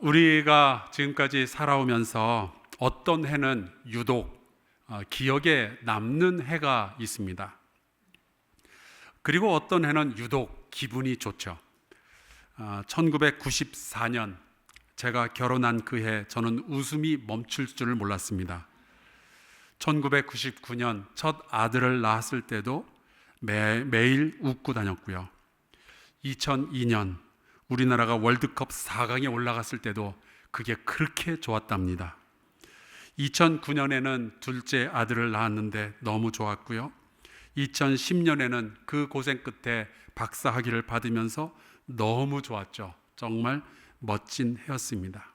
우리가 지금까지 살아오면서 어떤 해는 유독 기억에 남는 해가 있습니다. 그리고 어떤 해는 유독 기분이 좋죠. 1994년 제가 결혼한 그 해 저는 웃음이 멈출 줄을 몰랐습니다. 1999년 첫 아들을 낳았을 때도 매일 웃고 다녔고요. 2002년 우리나라가 월드컵 4강에 올라갔을 때도 그게 그렇게 좋았답니다. 2009년에는 둘째 아들을 낳았는데 너무 좋았고요. 2010년에는 그 고생 끝에 박사 학위를 받으면서 너무 좋았죠. 정말 멋진 해였습니다.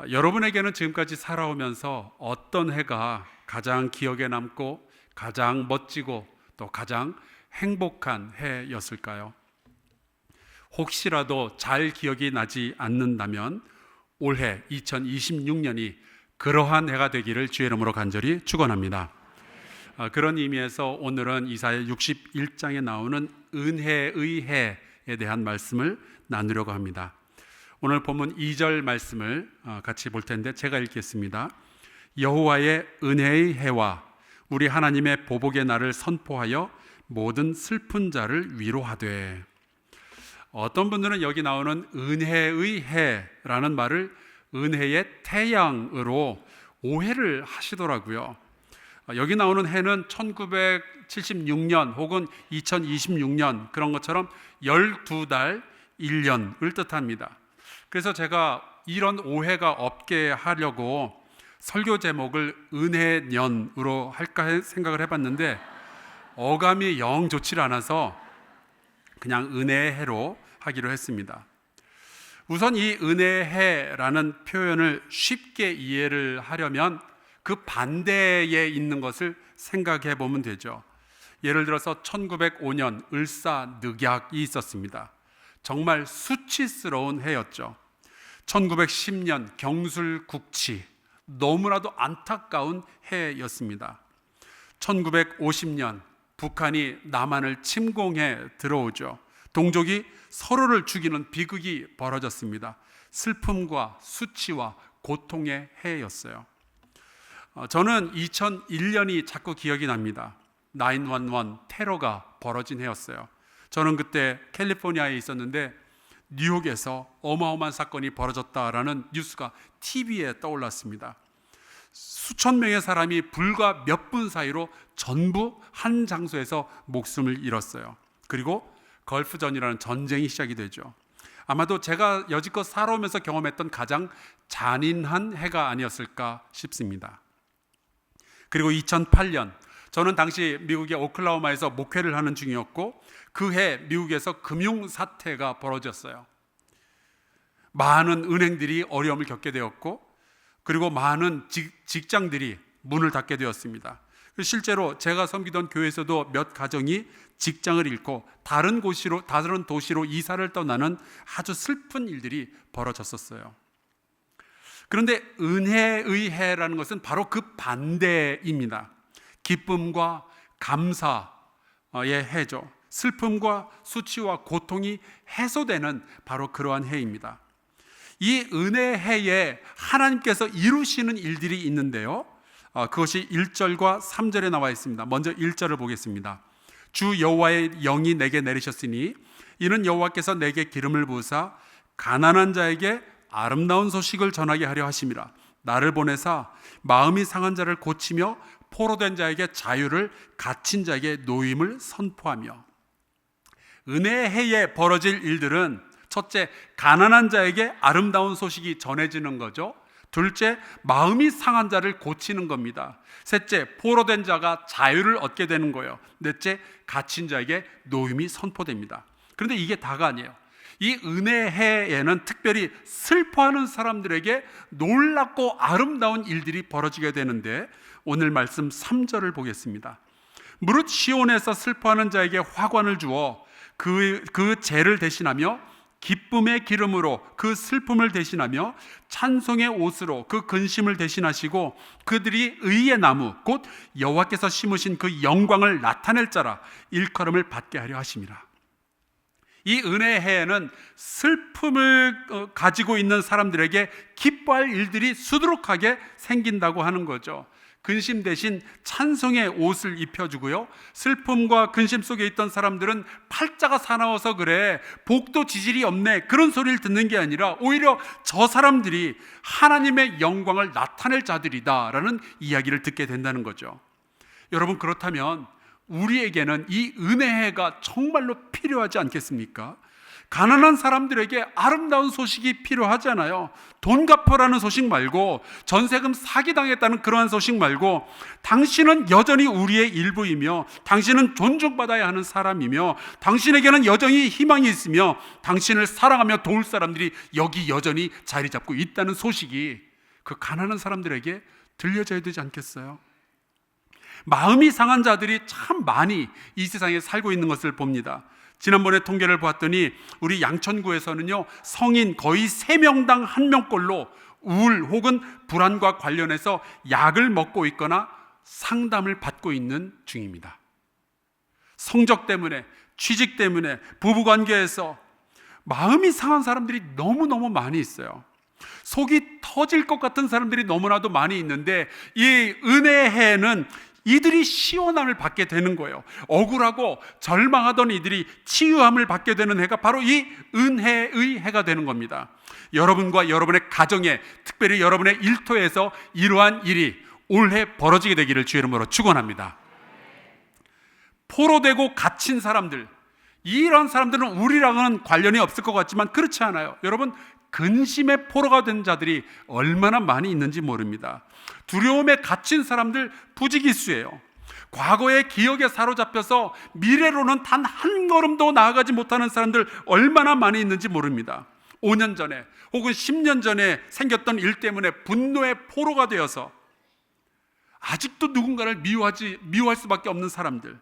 여러분에게는 지금까지 살아오면서 어떤 해가 가장 기억에 남고 가장 멋지고 또 가장 행복한 해였을까요? 혹시라도 잘 기억이 나지 않는다면 올해 2026년이 그러한 해가 되기를 주의 이름으로 간절히 축원합니다. 그런 의미에서 오늘은 이사야 61장에 나오는 은혜의 해에 대한 말씀을 나누려고 합니다. 오늘 본문 2절 말씀을 같이 볼 텐데 제가 읽겠습니다. 여호와의 은혜의 해와 우리 하나님의 보복의 날을 선포하여 모든 슬픈 자를 위로하되. 어떤 분들은 여기 나오는 은혜의 해라는 말을 은혜의 태양으로 오해를 하시더라고요. 여기 나오는 해는 1976년 혹은 2026년 그런 것처럼 12달 1년을 뜻합니다. 그래서 제가 이런 오해가 없게 하려고 설교 제목을 은혜년으로 할까 생각을 해봤는데 어감이 영 좋지 않아서 그냥 은혜해로 하기로 했습니다. 우선 이 은혜해라는 표현을 쉽게 이해를 하려면 그 반대에 있는 것을 생각해 보면 되죠. 예를 들어서 1905년 을사늑약이 있었습니다. 정말 수치스러운 해였죠. 1910년 경술국치, 너무나도 안타까운 해였습니다. 1950년 북한이 남한을 침공해 들어오죠. 동족이 서로를 죽이는 비극이 벌어졌습니다. 슬픔과 수치와 고통의 해였어요. 저는 2001년이 자꾸 기억이 납니다. 911 테러가 벌어진 해였어요. 저는 그때 캘리포니아에 있었는데 뉴욕에서 어마어마한 사건이 벌어졌다라는 뉴스가 TV에 떠올랐습니다. 수천 명의 사람이 불과 몇 분 사이로 전부 한 장소에서 목숨을 잃었어요. 그리고 걸프전이라는 전쟁이 시작이 되죠. 아마도 제가 여지껏 살아오면서 경험했던 가장 잔인한 해가 아니었을까 싶습니다. 그리고 2008년 저는 당시 미국의 오클라호마에서 목회를 하는 중이었고 그 해 미국에서 금융사태가 벌어졌어요. 많은 은행들이 어려움을 겪게 되었고 그리고 많은 직장들이 문을 닫게 되었습니다. 실제로 제가 섬기던 교회에서도 몇 가정이 직장을 잃고 다른 도시로 이사를 떠나는 아주 슬픈 일들이 벌어졌었어요. 그런데 은혜의 해라는 것은 바로 그 반대입니다. 기쁨과 감사의 해죠. 슬픔과 수치와 고통이 해소되는 바로 그러한 해입니다. 이 은혜 해에 하나님께서 이루시는 일들이 있는데요. 그것이 1절과 3절에 나와 있습니다. 먼저 1절을 보겠습니다. 주 여호와의 영이 내게 내리셨으니 이는 여호와께서 내게 기름을 부으사 가난한 자에게 아름다운 소식을 전하게 하려 하심이라. 나를 보내사 마음이 상한 자를 고치며 포로된 자에게 자유를, 갇힌 자에게 노임을 선포하며. 은혜의 해에 벌어질 일들은 첫째, 가난한 자에게 아름다운 소식이 전해지는 거죠. 둘째, 마음이 상한 자를 고치는 겁니다. 셋째, 포로된 자가 자유를 얻게 되는 거예요. 넷째, 갇힌 자에게 노임이 선포됩니다. 그런데 이게 다가 아니에요. 이 은혜해에는 특별히 슬퍼하는 사람들에게 놀랍고 아름다운 일들이 벌어지게 되는데 오늘 말씀 3절을 보겠습니다. 무릇 시온에서 슬퍼하는 자에게 화관을 주어 그 죄를 대신하며 기쁨의 기름으로 그 슬픔을 대신하며 찬송의 옷으로 그 근심을 대신하시고 그들이 의의 나무 곧 여호와께서 심으신 그 영광을 나타낼 자라 일컬음을 받게 하려 하심이라. 이 은혜의 해에는 슬픔을 가지고 있는 사람들에게 기뻐할 일들이 수두룩하게 생긴다고 하는 거죠. 근심 대신 찬송의 옷을 입혀주고요, 슬픔과 근심 속에 있던 사람들은 팔자가 사나워서 그래, 복도 지질이 없네, 그런 소리를 듣는 게 아니라 오히려 저 사람들이 하나님의 영광을 나타낼 자들이다 라는 이야기를 듣게 된다는 거죠. 여러분, 그렇다면 우리에게는 이 은혜가 정말로 필요하지 않겠습니까? 가난한 사람들에게 아름다운 소식이 필요하잖아요. 돈 갚으라는 소식 말고, 전세금 사기당했다는 그러한 소식 말고, 당신은 여전히 우리의 일부이며, 당신은 존중받아야 하는 사람이며, 당신에게는 여전히 희망이 있으며, 당신을 사랑하며 도울 사람들이 여기 여전히 자리 잡고 있다는 소식이 그 가난한 사람들에게 들려져야 되지 않겠어요? 마음이 상한 자들이 참 많이 이 세상에 살고 있는 것을 봅니다. 지난번에 통계를 보았더니 우리 양천구에서는요, 성인 거의 3명당 1명꼴로 우울 혹은 불안과 관련해서 약을 먹고 있거나 상담을 받고 있는 중입니다. 성적 때문에, 취직 때문에, 부부관계에서 마음이 상한 사람들이 너무너무 많이 있어요. 속이 터질 것 같은 사람들이 너무나도 많이 있는데, 이 은혜의 해는 이들이 시원함을 받게 되는 거예요. 억울하고 절망하던 이들이 치유함을 받게 되는 해가 바로 이 은혜의 해가 되는 겁니다. 여러분과 여러분의 가정에, 특별히 여러분의 일터에서 이러한 일이 올해 벌어지게 되기를 주의 이름으로 축원합니다. 포로되고 갇힌 사람들, 이런 사람들은 우리랑은 관련이 없을 것 같지만 그렇지 않아요. 여러분, 근심의 포로가 된 자들이 얼마나 많이 있는지 모릅니다. 두려움에 갇힌 사람들 부지기수예요. 과거의 기억에 사로잡혀서 미래로는 단 한 걸음도 나아가지 못하는 사람들 얼마나 많이 있는지 모릅니다. 5년 전에 혹은 10년 전에 생겼던 일 때문에 분노의 포로가 되어서 아직도 누군가를 미워할 수밖에 없는 사람들,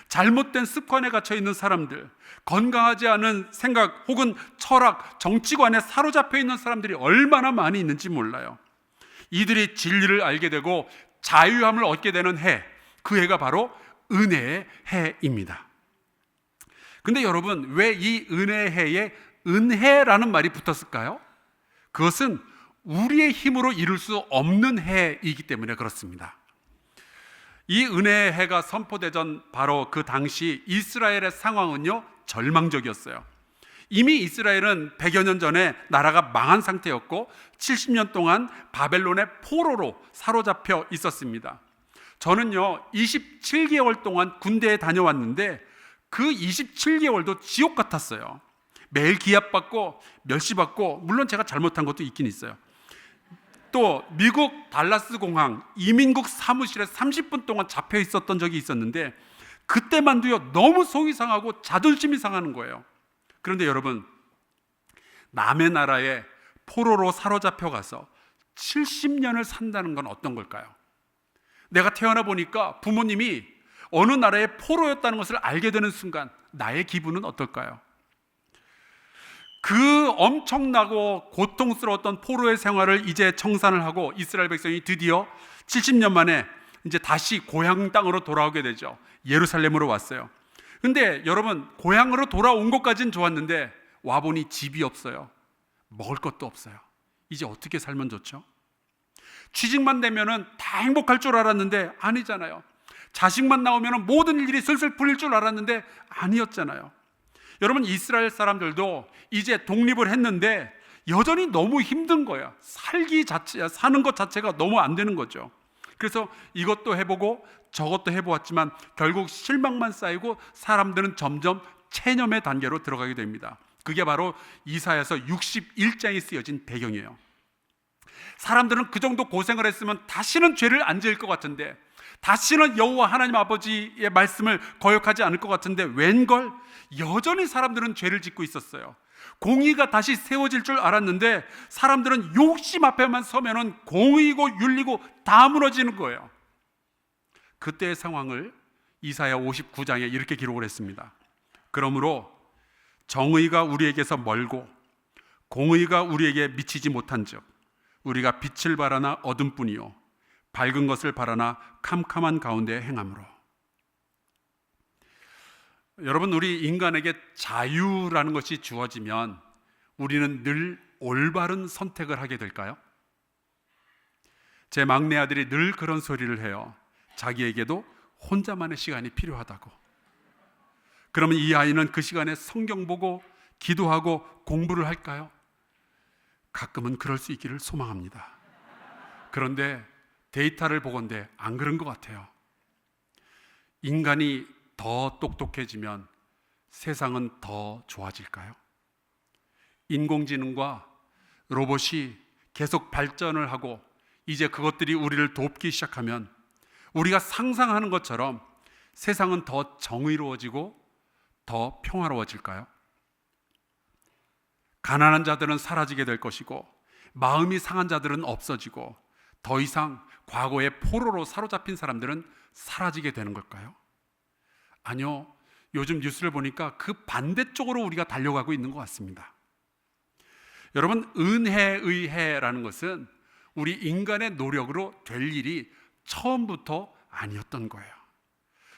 잘못된 습관에 갇혀 있는 사람들, 건강하지 않은 생각 혹은 철학, 정치관에 사로잡혀 있는 사람들이 얼마나 많이 있는지 몰라요. 이들이 진리를 알게 되고 자유함을 얻게 되는 해, 그 해가 바로 은혜의 해입니다. 근데 여러분, 왜 이 은혜의 해에 은혜라는 말이 붙었을까요? 그것은 우리의 힘으로 이룰 수 없는 해이기 때문에 그렇습니다. 이 은혜의 해가 선포되던 바로 그 당시 이스라엘의 상황은요, 절망적이었어요. 이미 이스라엘은 100여 년 전에 나라가 망한 상태였고 70년 동안 바벨론의 포로로 사로잡혀 있었습니다. 저는요 27개월 동안 군대에 다녀왔는데 그 27개월도 지옥 같았어요. 매일 기합받고 멸시받고, 물론 제가 잘못한 것도 있긴 있어요. 또 미국 달라스 공항 이민국 사무실에 30분 동안 잡혀 있었던 적이 있었는데, 그때만도요 너무 속이 상하고 자존심이 상하는 거예요. 그런데 여러분, 남의 나라에 포로로 사로잡혀 가서 70년을 산다는 건 어떤 걸까요? 내가 태어나 보니까 부모님이 어느 나라의 포로였다는 것을 알게 되는 순간 나의 기분은 어떨까요? 그 엄청나고 고통스러웠던 포로의 생활을 이제 청산을 하고 이스라엘 백성이 드디어 70년 만에 이제 다시 고향 땅으로 돌아오게 되죠. 예루살렘으로 왔어요. 근데 여러분, 고향으로 돌아온 것까지는 좋았는데 와보니 집이 없어요. 먹을 것도 없어요. 이제 어떻게 살면 좋죠? 취직만 되면은 다 행복할 줄 알았는데 아니잖아요. 자식만 나오면은 모든 일이 슬슬 풀릴 줄 알았는데 아니었잖아요. 여러분, 이스라엘 사람들도 이제 독립을 했는데 여전히 너무 힘든 거야. 사는 것 자체가 너무 안 되는 거죠. 그래서 이것도 해보고 저것도 해보았지만 결국 실망만 쌓이고 사람들은 점점 체념의 단계로 들어가게 됩니다. 그게 바로 이사야서 61장에 쓰여진 배경이에요. 사람들은 그 정도 고생을 했으면 다시는 죄를 안 지을 것 같은데, 다시는 여호와 하나님 아버지의 말씀을 거역하지 않을 것 같은데, 웬걸 여전히 사람들은 죄를 짓고 있었어요. 공의가 다시 세워질 줄 알았는데 사람들은 욕심 앞에만 서면은 공의고 윤리고 다 무너지는 거예요. 그때의 상황을 이사야 59장에 이렇게 기록을 했습니다. 그러므로 정의가 우리에게서 멀고 공의가 우리에게 미치지 못한즉 우리가 빛을 바라나 어둠뿐이요 밝은 것을 바라나 캄캄한 가운데 행함으로. 여러분, 우리 인간에게 자유라는 것이 주어지면 우리는 늘 올바른 선택을 하게 될까요? 제 막내 아들이 늘 그런 소리를 해요. 자기에게도 혼자만의 시간이 필요하다고. 그러면 이 아이는 그 시간에 성경 보고 기도하고 공부를 할까요? 가끔은 그럴 수 있기를 소망합니다. 그런데 데이터를 보건대 안 그런 것 같아요. 인간이 더 똑똑해지면 세상은 더 좋아질까요? 인공지능과 로봇이 계속 발전을 하고 이제 그것들이 우리를 돕기 시작하면 우리가 상상하는 것처럼 세상은 더 정의로워지고 더 평화로워질까요? 가난한 자들은 사라지게 될 것이고 마음이 상한 자들은 없어지고 더 이상 과거의 포로로 사로잡힌 사람들은 사라지게 되는 걸까요? 아니요, 요즘 뉴스를 보니까 그 반대쪽으로 우리가 달려가고 있는 것 같습니다. 여러분, 은혜의 해라는 것은 우리 인간의 노력으로 될 일이 처음부터 아니었던 거예요.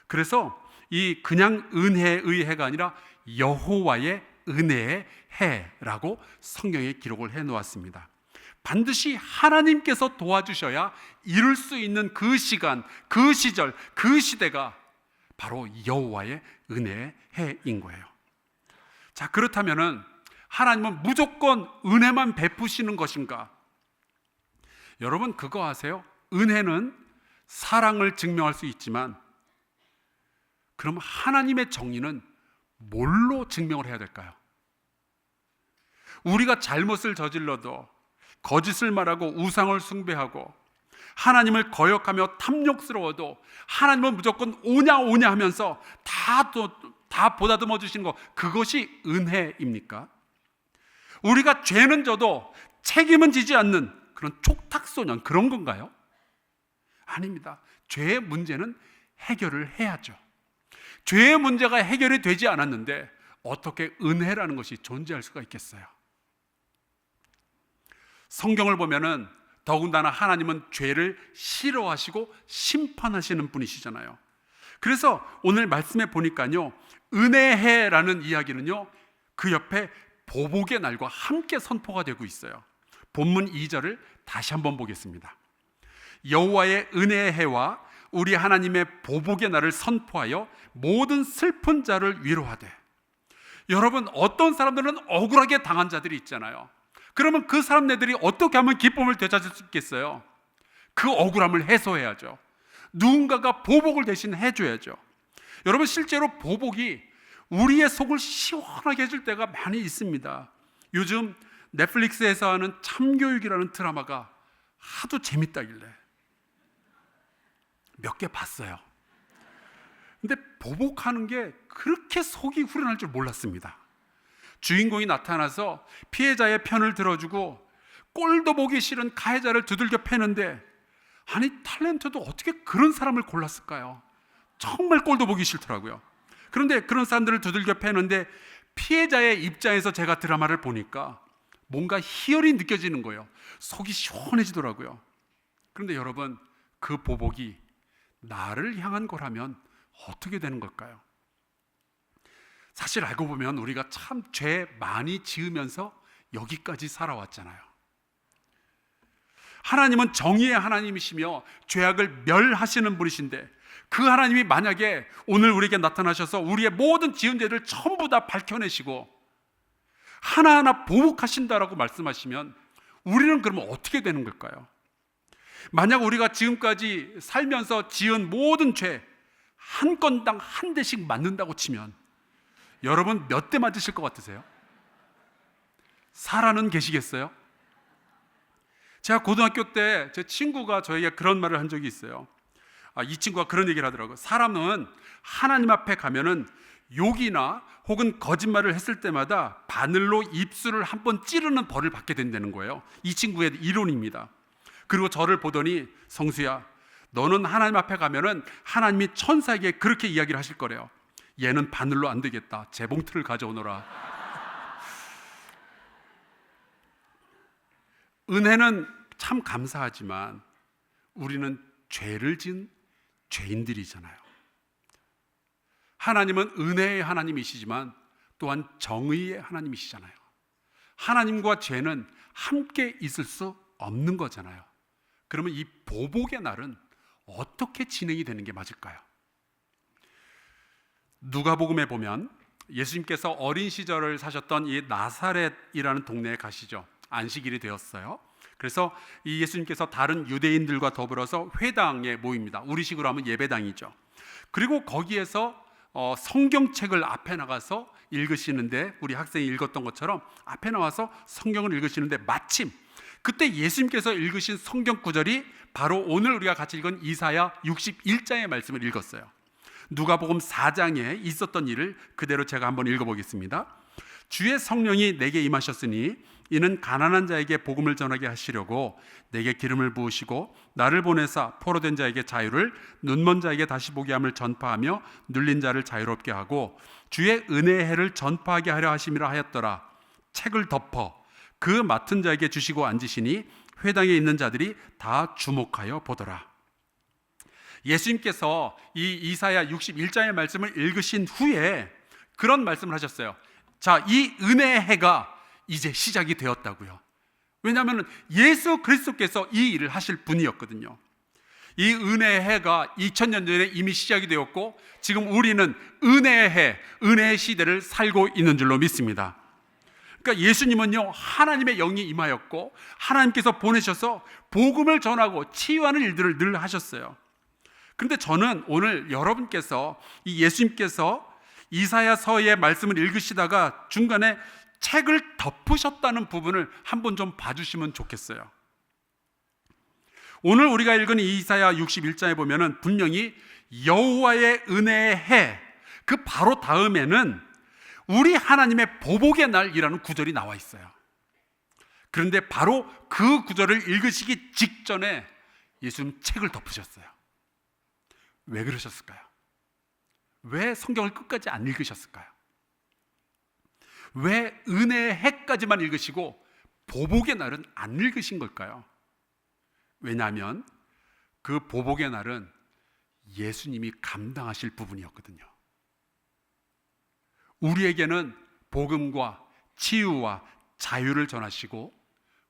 그래서 이 그냥 은혜의 해가 아니라 여호와의 은혜의 해라고 성경에 기록을 해 놓았습니다. 반드시 하나님께서 도와주셔야 이룰 수 있는 그 시간, 그 시절, 그 시대가 바로 여호와의 은혜의 해인 거예요. 자, 그렇다면은 하나님은 무조건 은혜만 베푸시는 것인가? 여러분, 그거 아세요? 은혜는 사랑을 증명할 수 있지만 그럼 하나님의 정의는 뭘로 증명을 해야 될까요? 우리가 잘못을 저질러도 거짓을 말하고 우상을 숭배하고 하나님을 거역하며 탐욕스러워도 하나님은 무조건 오냐 하면서 다 보다듬어 주시는 것, 그것이 은혜입니까? 우리가 죄는 져도 책임은 지지 않는 그런 촉탁소년, 그런 건가요? 아닙니다. 죄의 문제는 해결을 해야죠. 죄의 문제가 해결이 되지 않았는데 어떻게 은혜라는 것이 존재할 수가 있겠어요? 성경을 보면은 더군다나 하나님은 죄를 싫어하시고 심판하시는 분이시잖아요. 그래서 오늘 말씀에 보니까요, 은혜해라는 이야기는요, 그 옆에 보복의 날과 함께 선포가 되고 있어요. 본문 2절을 다시 한번 보겠습니다. 여호와의 은혜의 해와 우리 하나님의 보복의 날을 선포하여 모든 슬픈 자를 위로하되. 여러분, 어떤 사람들은 억울하게 당한 자들이 있잖아요. 그러면 그 사람들이 어떻게 하면 기쁨을 되찾을 수 있겠어요? 그 억울함을 해소해야죠. 누군가가 보복을 대신 해줘야죠. 여러분, 실제로 보복이 우리의 속을 시원하게 해줄 때가 많이 있습니다. 요즘 넷플릭스에서 하는 참교육이라는 드라마가 하도 재밌다길래 몇 개 봤어요. 근데 보복하는 게 그렇게 속이 후련할 줄 몰랐습니다. 주인공이 나타나서 피해자의 편을 들어주고 꼴도 보기 싫은 가해자를 두들겨 패는데, 아니 탤런트도 어떻게 그런 사람을 골랐을까요? 정말 꼴도 보기 싫더라고요. 그런데 그런 사람들을 두들겨 패는데 피해자의 입장에서 제가 드라마를 보니까 뭔가 희열이 느껴지는 거예요. 속이 시원해지더라고요. 그런데 여러분, 그 보복이 나를 향한 거라면 어떻게 되는 걸까요? 사실 알고 보면 우리가 참 죄 많이 지으면서 여기까지 살아왔잖아요. 하나님은 정의의 하나님이시며 죄악을 멸하시는 분이신데, 그 하나님이 만약에 오늘 우리에게 나타나셔서 우리의 모든 지은 죄를 전부 다 밝혀내시고 하나하나 보복하신다라고 말씀하시면 우리는 그러면 어떻게 되는 걸까요? 만약 우리가 지금까지 살면서 지은 모든 죄 한 건당 한 대씩 맞는다고 치면 여러분 몇 대 맞으실 것 같으세요? 살아는 계시겠어요? 제가 고등학교 때 제 친구가 저에게 그런 말을 한 적이 있어요. 이 친구가 그런 얘기를 하더라고요. 사람은 하나님 앞에 가면은 욕이나 혹은 거짓말을 했을 때마다 바늘로 입술을 한번 찌르는 벌을 받게 된다는 거예요. 이 친구의 이론입니다. 그리고 저를 보더니, 성수야, 너는 하나님 앞에 가면은 하나님이 천사에게 그렇게 이야기를 하실 거래요. 얘는 바늘로 안 되겠다, 재봉틀을 가져오너라. 은혜는 참 감사하지만 우리는 죄를 지은 죄인들이잖아요. 하나님은 은혜의 하나님이시지만 또한 정의의 하나님이시잖아요. 하나님과 죄는 함께 있을 수 없는 거잖아요. 그러면 이 보복의 날은 어떻게 진행이 되는 게 맞을까요? 누가복음에 보면 예수님께서 어린 시절을 사셨던 이 나사렛이라는 동네에 가시죠. 안식일이 되었어요. 그래서 이 예수님께서 다른 유대인들과 더불어서 회당에 모입니다. 우리식으로 하면 예배당이죠. 그리고 거기에서 성경책을 앞에 나가서 읽으시는데, 우리 학생이 읽었던 것처럼 앞에 나와서 성경을 읽으시는데, 마침 그때 예수님께서 읽으신 성경 구절이 바로 오늘 우리가 같이 읽은 이사야 61장의 말씀을 읽었어요. 누가복음 4장에 있었던 일을 그대로 제가 한번 읽어보겠습니다. 주의 성령이 내게 임하셨으니 이는 가난한 자에게 복음을 전하게 하시려고 내게 기름을 부으시고 나를 보내사 포로된 자에게 자유를, 눈먼 자에게 다시 보게 함을 전파하며 눌린 자를 자유롭게 하고 주의 은혜의 해를 전파하게 하려 하심이라 하였더라. 책을 덮어 그 맡은 자에게 주시고 앉으시니 회당에 있는 자들이 다 주목하여 보더라. 예수님께서 이 이사야 61장의 말씀을 읽으신 후에 그런 말씀을 하셨어요. 자, 이 은혜의 해가 이제 시작이 되었다고요. 왜냐하면 예수 그리스도께서 이 일을 하실 분이었거든요. 이 은혜의 해가 2000년 전에 이미 시작이 되었고 지금 우리는 은혜의 해, 은혜의 시대를 살고 있는 줄로 믿습니다. 그러니까 예수님은요, 하나님의 영이 임하였고 하나님께서 보내셔서 복음을 전하고 치유하는 일들을 늘 하셨어요. 그런데 저는 오늘 여러분께서 이 예수님께서 이사야서의 말씀을 읽으시다가 중간에 책을 덮으셨다는 부분을 한번 좀 봐주시면 좋겠어요. 오늘 우리가 읽은 이사야 61장에 보면은 분명히 여호와의 은혜의 해, 그 바로 다음에는 우리 하나님의 보복의 날이라는 구절이 나와 있어요. 그런데 바로 그 구절을 읽으시기 직전에 예수님 책을 덮으셨어요. 왜 그러셨을까요? 왜 성경을 끝까지 안 읽으셨을까요? 왜 은혜의 해까지만 읽으시고 보복의 날은 안 읽으신 걸까요? 왜냐하면 그 보복의 날은 예수님이 감당하실 부분이었거든요. 우리에게는 복음과 치유와 자유를 전하시고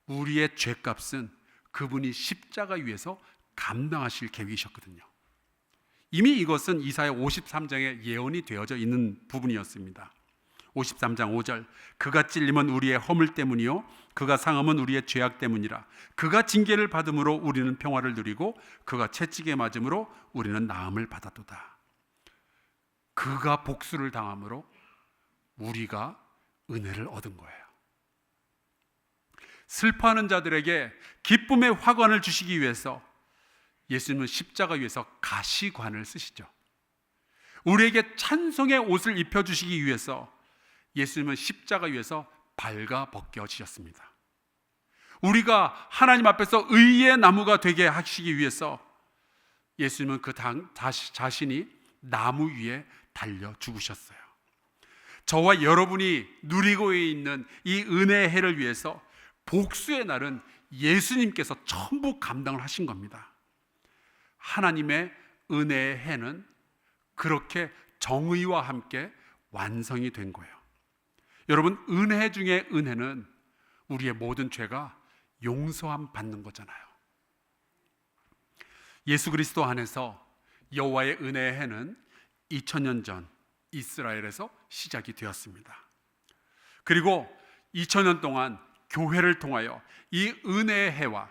우리의 죄값은 그분이 십자가 위에서 감당하실 계획이셨거든요. 이미 이것은 이사야 53장에 예언이 되어져 있는 부분이었습니다. 53장 5절, 그가 찔림은 우리의 허물 때문이요 그가 상함은 우리의 죄악 때문이라. 그가 징계를 받음으로 우리는 평화를 누리고 그가 채찍에 맞음으로 우리는 나음을 받았도다. 그가 복수를 당함으로 우리가 은혜를 얻은 거예요. 슬퍼하는 자들에게 기쁨의 화관을 주시기 위해서 예수님은 십자가 위에서 가시관을 쓰시죠. 우리에게 찬송의 옷을 입혀주시기 위해서 예수님은 십자가 위에서 발가 벗겨지셨습니다. 우리가 하나님 앞에서 의의 나무가 되게 하시기 위해서 예수님은 그 자신이 나무 위에 달려 죽으셨어요. 저와 여러분이 누리고 있는 이 은혜의 해를 위해서 복수의 날은 예수님께서 전부 감당을 하신 겁니다. 하나님의 은혜의 해는 그렇게 정의와 함께 완성이 된 거예요. 여러분, 은혜 중에 은혜는 우리의 모든 죄가 용서함 받는 거잖아요. 예수 그리스도 안에서 여호와의 은혜의 해는 2000년 전 이스라엘에서 시작이 되었습니다. 그리고 2000년 동안 교회를 통하여 이 은혜의 해와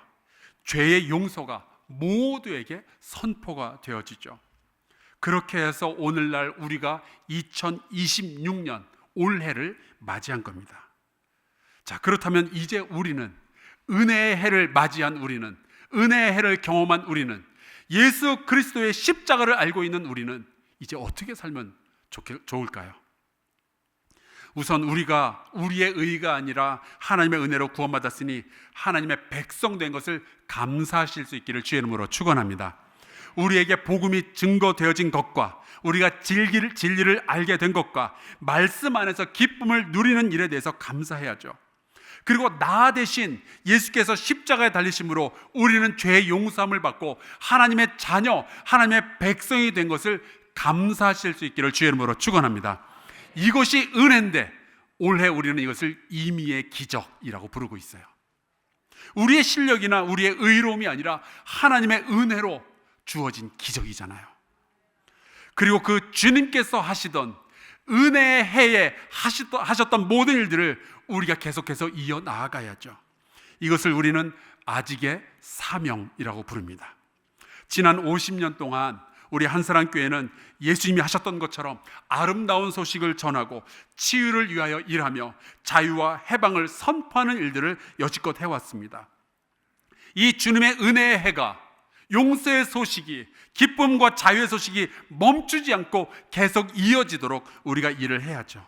죄의 용서가 모두에게 선포가 되어지죠. 그렇게 해서 오늘날 우리가 2026년 올해를 맞이한 겁니다. 자, 그렇다면 이제 우리는 은혜의 해를 맞이한 우리는, 은혜의 해를 경험한 우리는, 예수 그리스도의 십자가를 알고 있는 우리는 이제 어떻게 살면 좋을까요? 우선 우리가 우리의 의가 아니라 하나님의 은혜로 구원받았으니 하나님의 백성 된 것을 감사하실 수 있기를 주의 이름으로 축원합니다. 우리에게 복음이 증거되어진 것과 우리가 진리를 알게 된 것과 말씀 안에서 기쁨을 누리는 일에 대해서 감사해야죠. 그리고 나 대신 예수께서 십자가에 달리심으로 우리는 죄의 용서함을 받고 하나님의 자녀, 하나님의 백성이 된 것을 감사하실 수 있기를 주의 이름으로 축원합니다. 이것이 은혜인데 올해 우리는 이것을 임의의 기적이라고 부르고 있어요. 우리의 실력이나 우리의 의로움이 아니라 하나님의 은혜로 주어진 기적이잖아요. 그리고 그 주님께서 하시던 은혜의 해에 하셨던 모든 일들을 우리가 계속해서 이어나가야죠. 이것을 우리는 아직의 사명이라고 부릅니다. 지난 50년 동안 우리 한사랑교회는 예수님이 하셨던 것처럼 아름다운 소식을 전하고 치유를 위하여 일하며 자유와 해방을 선포하는 일들을 여지껏 해왔습니다. 이 주님의 은혜의 해가, 용서의 소식이, 기쁨과 자유의 소식이 멈추지 않고 계속 이어지도록 우리가 일을 해야죠.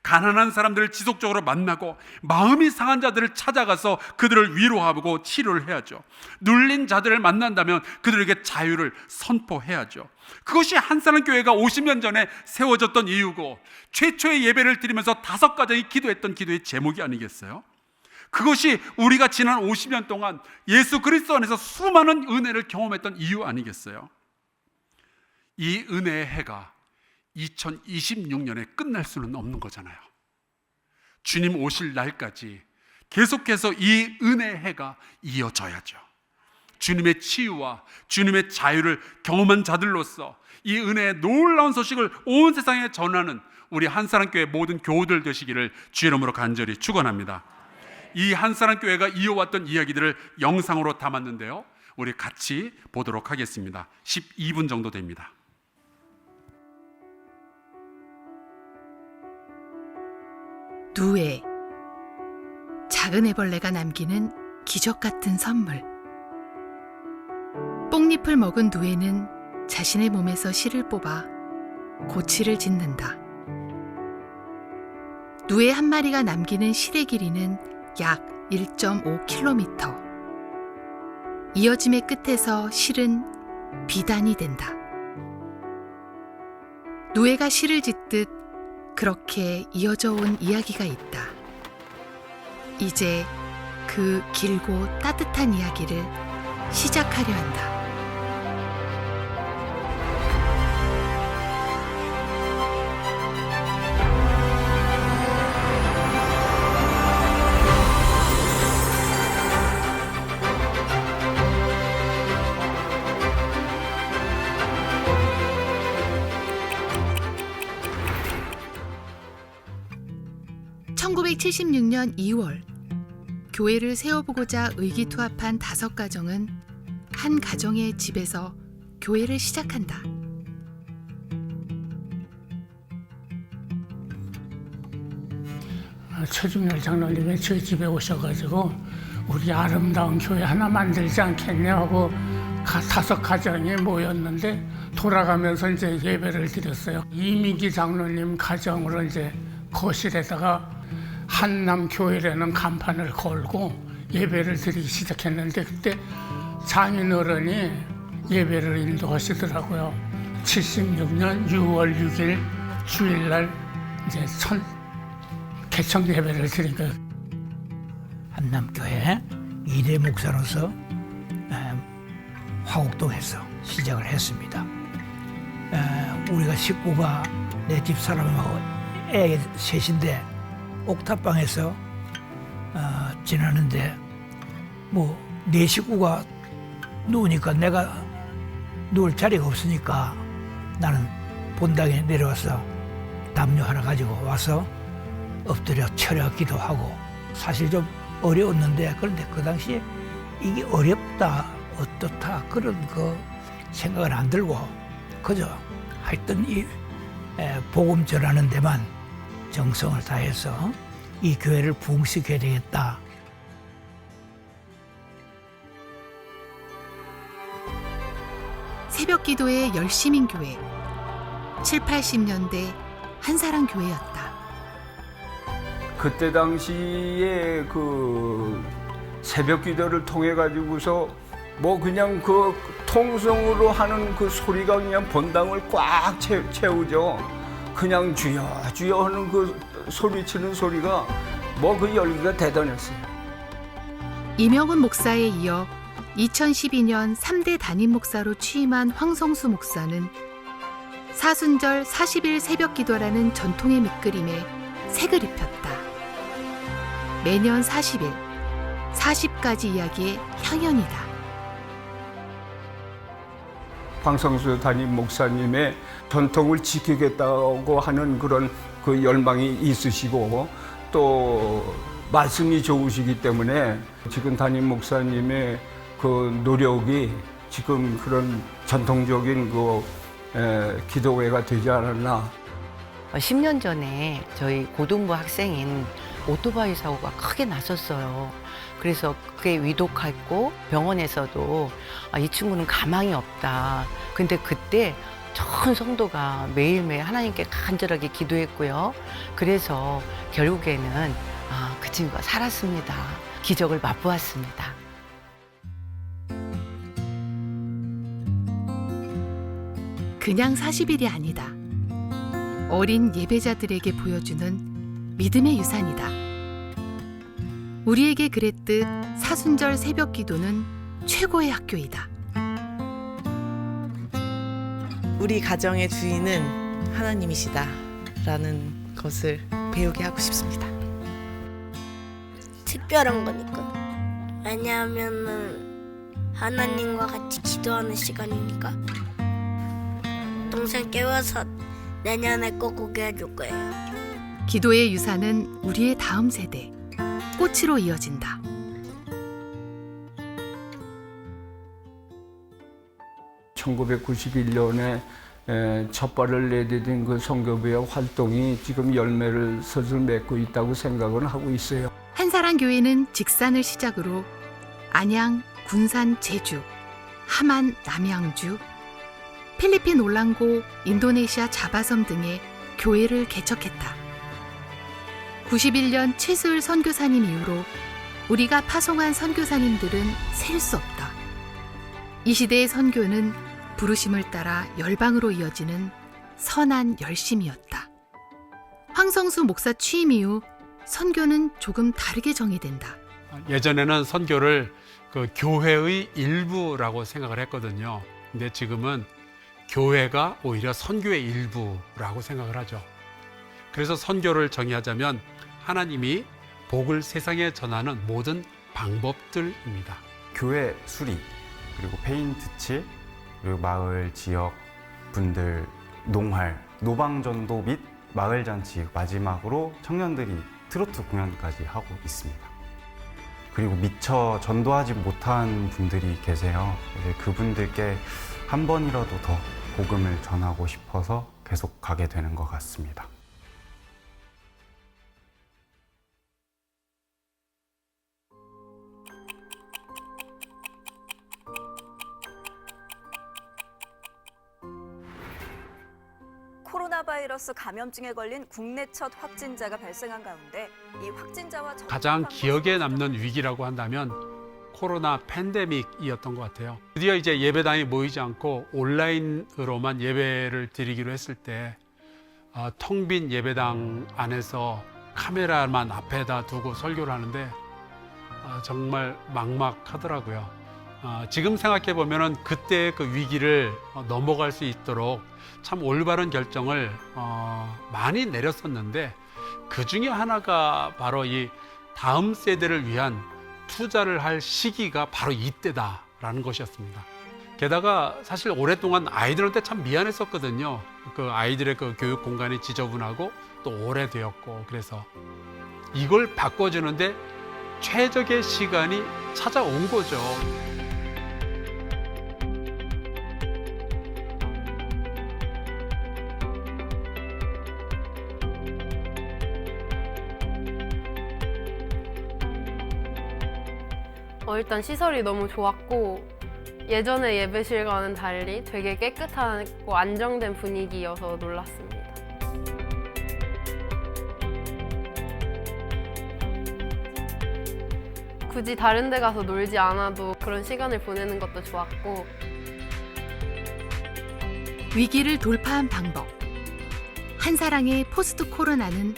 가난한 사람들을 지속적으로 만나고 마음이 상한 자들을 찾아가서 그들을 위로하고 치료를 해야죠. 눌린 자들을 만난다면 그들에게 자유를 선포해야죠. 그것이 한사랑교회가 50년 전에 세워졌던 이유고 최초의 예배를 드리면서 5가정이 기도했던 기도의 제목이 아니겠어요? 그것이 우리가 지난 50년 동안 예수 그리스도 안에서 수많은 은혜를 경험했던 이유 아니겠어요? 이 은혜의 해가 2026년에 끝날 수는 없는 거잖아요. 주님 오실 날까지 계속해서 이 은혜의 해가 이어져야죠. 주님의 치유와 주님의 자유를 경험한 자들로서 이 은혜의 놀라운 소식을 온 세상에 전하는 우리 한사랑교회 모든 교우들 되시기를 주의 이름으로 간절히 축원합니다. 이 한사랑교회가 이어왔던 이야기들을 영상으로 담았는데요, 우리 같이 보도록 하겠습니다. 12분 정도 됩니다. 누에, 작은 애벌레가 남기는 기적 같은 선물. 뽕잎을 먹은 누에는 자신의 몸에서 실을 뽑아 고치를 짓는다. 누에 한 마리가 남기는 실의 길이는 약 1.5km. 이어짐의 끝에서 실은 비단이 된다. 누에가 실을 짓듯 그렇게 이어져 온 이야기가 있다. 이제 그 길고 따뜻한 이야기를 시작하려 한다. (1976년 2월) 교회를 세워보고자 의기투합한 5가정은 한 가정의 집에서 교회를 시작한다. 최중렬 장로님이 저희 집에 오셔가지고 우리 아름다운 교회 하나 만들지 않겠냐 하고 5가정이 모였는데 돌아가면서 이제 예배를 드렸어요. 이민기 장로님 가정으로 이제 거실에다가 한남교회라는 간판을 걸고 예배를 드리기 시작했는데 그때 장인어른이 예배를 인도하시더라고요. 76년 6월 6일 주일날 이제 개청 예배를 드린 거예요. 한남교회 2대 목사로서 화곡동에서 시작을 했습니다. 우리가 식구가 내 집 사람하고 애 셋인데 옥탑방에서 지내는데 뭐 내 식구가 누우니까 내가 누울 자리가 없으니까 나는 본당에 내려와서 담요 하나 가지고 와서 엎드려 철야 기도하고 사실 좀 어려웠는데 그런데 그 당시에 이게 어렵다 어떻다 그런 거 생각은 안 들고 그저 하여튼 이 복음 전하는 데만 정성을 다해서 이 교회를 부흥시켜야 되겠다. 새벽 기도의 열심인 교회, 7, 80년대 한사랑 교회였다. 그때 당시에 그 새벽 기도를 통해 가지고서 뭐 그냥 그 통성으로 하는 그 소리가 그냥 본당을 꽉 채우죠. 그냥 주여 주여 하는 그 소리치는 소리가 뭐 그 열기가 대단했어요. 이명훈 목사에 이어 2012년 3대 담임 목사로 취임한 황성수 목사는 사순절 40일 새벽 기도라는 전통의 밑그림에 색을 입혔다. 매년 40일, 40가지 이야기의 향연이다. 황성수 담임 목사님의 전통을 지키겠다고 하는 그런 그 열망이 있으시고 또 말씀이 좋으시기 때문에 지금 담임 목사님의 그 노력이 지금 그런 전통적인 기도회가 되지 않았나. 10년 전에 저희 고등부 학생인 오토바이 사고가 크게 났었어요. 그래서 그게 위독했고 병원에서도 이 친구는 가망이 없다. 근데 그때 전 성도가 매일매일 하나님께 간절하게 기도했고요. 그래서 결국에는 그 친구가 살았습니다. 기적을 맛보았습니다. 그냥 40일이 아니다. 어린 예배자들에게 보여주는 믿음의 유산이다. 우리에게 그랬듯 사순절 새벽 기도는 최고의 학교이다. 우리 가정의 주인은 하나님이시다라는 것을 배우게 하고 싶습니다. 특별한 거니까. 왜냐하면은 하나님과 같이 기도하는 시간이니까. 동생 깨워서 내년에 꼭 오게 해줄 거예요. 기도의 유산은 우리의 다음 세대, 꽃으로 이어진다. (1991년에) 첫 발을 내디딘 그 선교부의 활동이 지금 열매를 슬슬 맺고 있다고 생각은 하고 있어요. 한사랑 교회는 직산을 시작으로 안양, 군산, 제주, 함안, 남양주, 필리핀 올랑고, 인도네시아 자바섬 등의 교회를 개척했다. 91년 최수을 선교사님 이후로 우리가 파송한 선교사님들은 셀 수 없다. 이 시대의 선교는 부르심을 따라 열방으로 이어지는 선한 열심이었다. 황성수 목사 취임 이후 선교는 조금 다르게 정의된다. 예전에는 선교를 그 교회의 일부라고 생각을 했거든요. 근데 지금은 교회가 오히려 선교의 일부라고 생각을 하죠. 그래서 선교를 정의하자면 하나님이 복을 세상에 전하는 모든 방법들입니다. 교회 수리, 그리고 페인트 칠, 그리고 마을 지역 분들 농활, 노방전도 및 마을잔치, 마지막으로 청년들이 트로트 공연까지 하고 있습니다. 그리고 미처 전도하지 못한 분들이 계세요. 그분들께 한 번이라도 더 복음을 전하고 싶어서 계속 가게 되는 것 같습니다. 코로나 바이러스 감염증에 걸린 국내 첫 확진자가 발생한 가운데 이 확진자와 가장 기억에 남는 위기라고 한다면 코로나 팬데믹이었던 것 같아요. 드디어 이제 예배당에 모이지 않고 온라인으로만 예배를 드리기로 했을 때 텅 빈 예배당 안에서 카메라만 앞에다 두고 설교를 하는데 정말 막막하더라고요. 지금 생각해 보면은 그때의 그 위기를 넘어갈 수 있도록 참 올바른 결정을 많이 내렸었는데 그 중에 하나가 바로 이 다음 세대를 위한 투자를 할 시기가 바로 이때다라는 것이었습니다. 게다가 사실 오랫동안 아이들한테 참 미안했었거든요. 그 아이들의 그 교육 공간이 지저분하고 또 오래되었고, 그래서 이걸 바꿔주는데 최적의 시간이 찾아온 거죠. 일단 시설이 너무 좋았고 예전의 예배실과는 달리 되게 깨끗하고 안정된 분위기여서 놀랐습니다. 굳이 다른 데 가서 놀지 않아도 그런 시간을 보내는 것도 좋았고. 위기를 돌파한 방법. 한사랑의 포스트 코로나는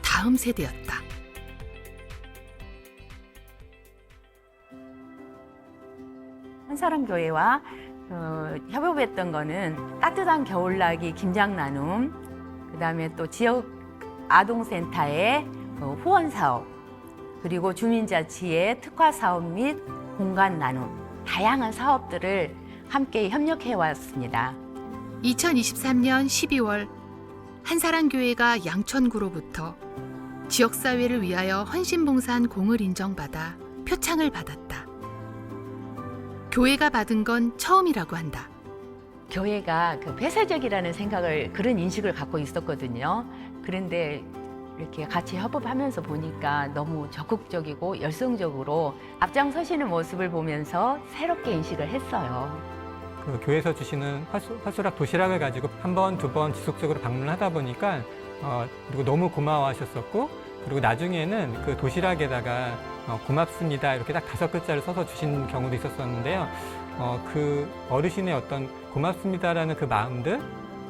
다음 세대였다. 한사랑교회와 협업했던 거는 따뜻한 겨울나기 김장 나눔, 그다음에 또 지역 아동센터의 후원 사업, 그리고 주민자치의 특화 사업 및 공간 나눔, 다양한 사업들을 함께 협력해 왔습니다. 2023년 12월 한사랑교회가 양천구로부터 지역사회를 위하여 헌신봉사한 공을 인정받아 표창을 받았다. 교회가 받은 건 처음이라고 한다. 교회가 폐쇄적이라는 생각을, 그런 인식을 갖고 있었거든요. 그런데 이렇게 같이 협업하면서 보니까 너무 적극적이고 열성적으로 앞장서시는 모습을 보면서 새롭게 인식을 했어요. 그 교회에서 주시는 화수락 도시락을 가지고 한 번, 두 번 지속적으로 방문하다 보니까 그리고 너무 고마워하셨었고, 그리고 나중에는 그 도시락에다가 고맙습니다 이렇게 딱 5글자를 써서 주신 경우도 있었었는데요. 그 어르신의 어떤 고맙습니다라는 그 마음들,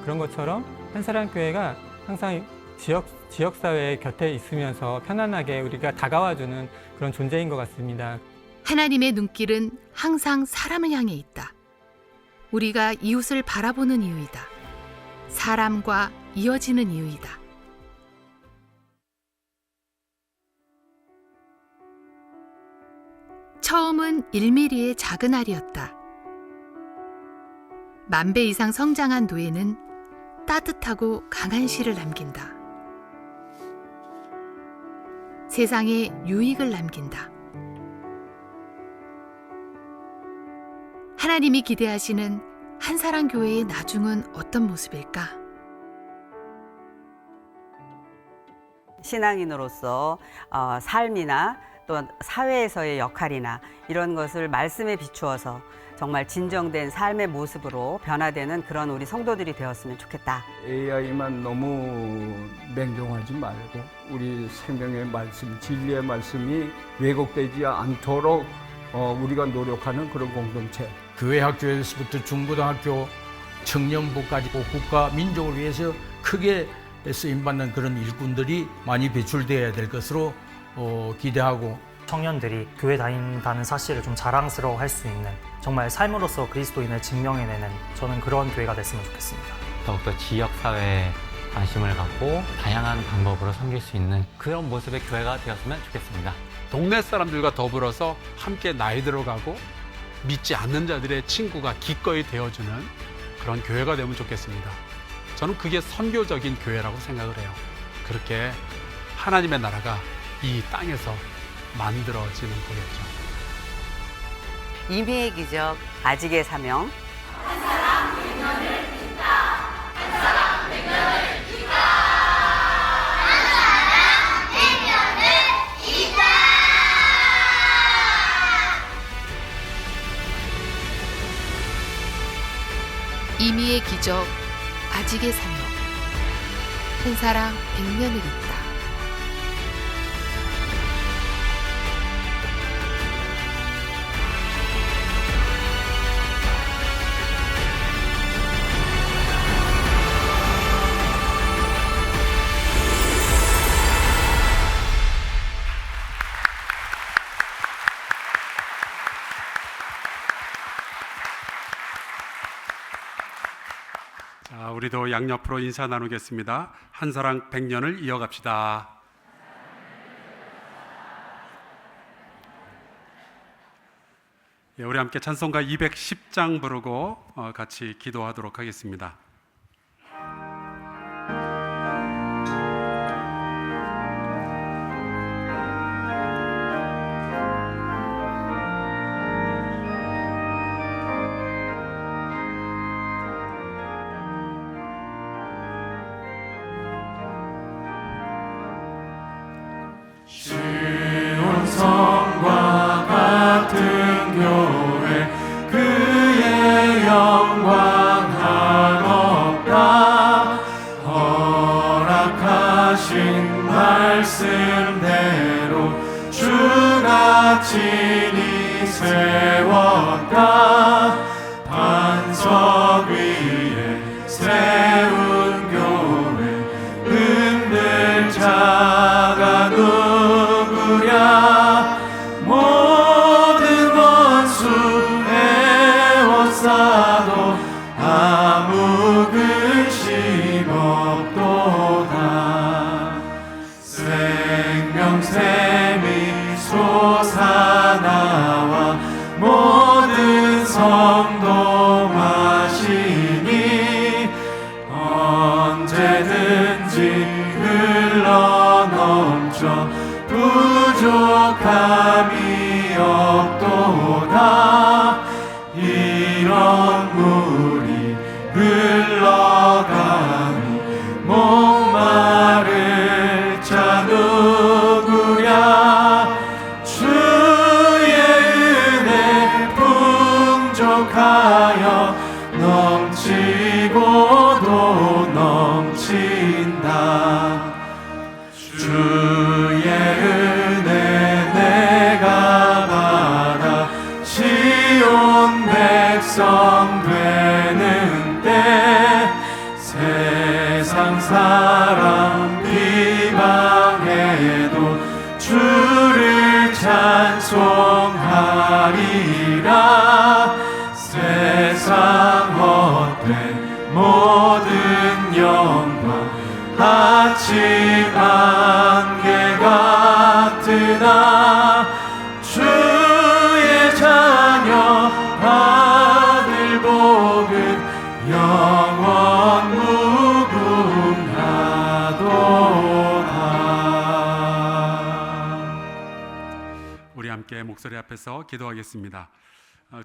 그런 것처럼 한사랑교회가 항상 지역사회 곁에 있으면서 편안하게 우리가 다가와주는 그런 존재인 것 같습니다. 하나님의 눈길은 항상 사람을 향해 있다. 우리가 이웃을 바라보는 이유이다. 사람과 이어지는 이유이다. 처음은 1mm의 작은 알이었다. 10,000배 이상 성장한 노예는 따뜻하고 강한 씨를 남긴다. 세상에 유익을 남긴다. 하나님이 기대하시는 한사랑교회의 나중은 어떤 모습일까? 신앙인으로서 삶이나 또 사회에서의 역할이나 이런 것을 말씀에 비추어서 정말 진정된 삶의 모습으로 변화되는 그런 우리 성도들이 되었으면 좋겠다. AI만 너무 맹종하지 말고 우리 생명의 말씀, 진리의 말씀이 왜곡되지 않도록 우리가 노력하는 그런 공동체. 교회 학교에서부터 중고등학교, 청년부까지 국가, 민족을 위해서 크게 쓰임받는 그런 일꾼들이 많이 배출되어야 될 것으로 기대하고, 청년들이 교회 다닌다는 사실을 좀 자랑스러워할 수 있는, 정말 삶으로서 그리스도인을 증명해내는, 저는 그런 교회가 됐으면 좋겠습니다. 더욱더 지역사회에 관심을 갖고 다양한 방법으로 섬길 수 있는 그런 모습의 교회가 되었으면 좋겠습니다. 동네 사람들과 더불어서 함께 나이 들어가고 믿지 않는 자들의 친구가 기꺼이 되어주는 그런 교회가 되면 좋겠습니다. 저는 그게 선교적인 교회라고 생각을 해요. 그렇게 하나님의 나라가 이 땅에서 만들어지는 거겠죠. 이미의 기적, 아직의 사명. 한사랑 100년을 잇다. 한사랑 100년을 잇다. 한사랑 100년을 잇다. 이미의 기적, 아직의 사명. 한사랑 100년을 잇다. 자, 우리도 양옆으로 인사 나누겠습니다. 한사랑 100년을 이어갑시다. 예, 우리 함께 찬송가 210장 부르고 같이 기도하도록 하겠습니다. 시온성과 같은 교회 그의 영광 한없다. 허락하신 말씀대로 주가 친히 세웠다. 반석 위에 세운 교회 흔들 자가 누구랴. 모든 원수 에워싸 하리라. 세상 헛된 모든 영광 아침 안개 같으나 주의 자녀 받을 복은 영원 무궁하도다. 우리 함께 목소리 앞에서 기도하겠습니다.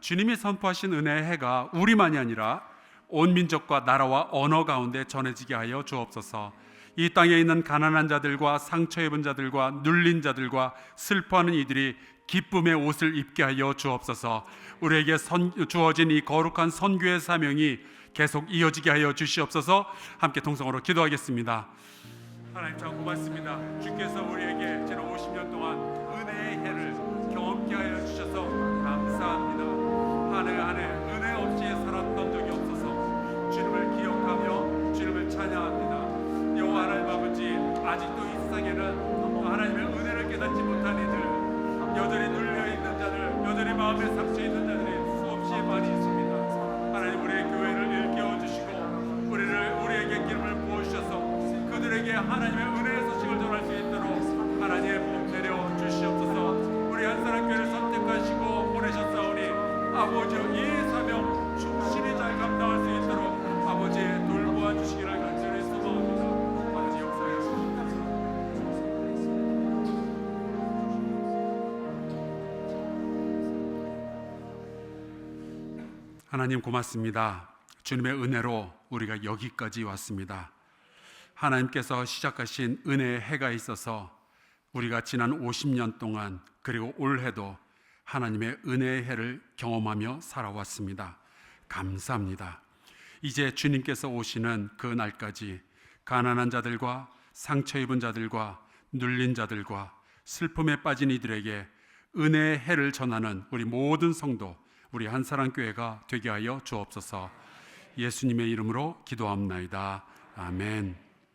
주님이 선포하신 은혜의 해가 우리만이 아니라 온 민족과 나라와 언어 가운데 전해지게 하여 주옵소서. 이 땅에 있는 가난한 자들과 상처 입은 자들과 눌린 자들과 슬퍼하는 이들이 기쁨의 옷을 입게 하여 주옵소서. 우리에게 주어진 이 거룩한 선교의 사명이 계속 이어지게 하여 주시옵소서. 함께 통성으로 기도하겠습니다. 하나님 참 고맙습니다. 주께서 우리에게 지난 50년 동안 은혜의 해를 경험케 하여 주셔서 감사합니다. 한 해 한 해 은혜 없이 살았던 적이 없어서 주님을 기억하며 주님을 찬양합니다. 여호와 하나님 아버지, 아직도 이 세상에는 하나님의 은혜를 깨닫지 못한 이들, 여전히 눌려있는 자들, 여전히 마음에 상처 있는 자들이 수없이 많이 있습니다. 하나님, 우리의 교회를 일깨워 주시고 우리에게 기름을 부어주셔서 그들에게 하나님의 은혜의 소식을 전할 수 있도록 하나님의 복 내려 주시옵소서. 우리 한 사람 교회를 선택하시고 보내셨사오니 아버지여, 이 사명 충실히 잘 감당할 수 있도록 아버지 돌보아 주시기를 간절히 소망합니다. 아버지 역사에 하나님 고맙습니다. 주님의 은혜로 우리가 여기까지 왔습니다. 하나님께서 시작하신 은혜의 해가 있어서 우리가 지난 50년 동안 그리고 올해도 하나님의 은혜의 해를 경험하며 살아왔습니다. 감사합니다. 이제 주님께서 오시는 그 날까지 가난한 자들과 상처 입은 자들과 눌린 자들과 슬픔에 빠진 이들에게 은혜의 해를 전하는 우리 모든 성도, 우리 한사랑교회가 되게 하여 주옵소서. 예수님의 이름으로 기도합나이다. 아멘.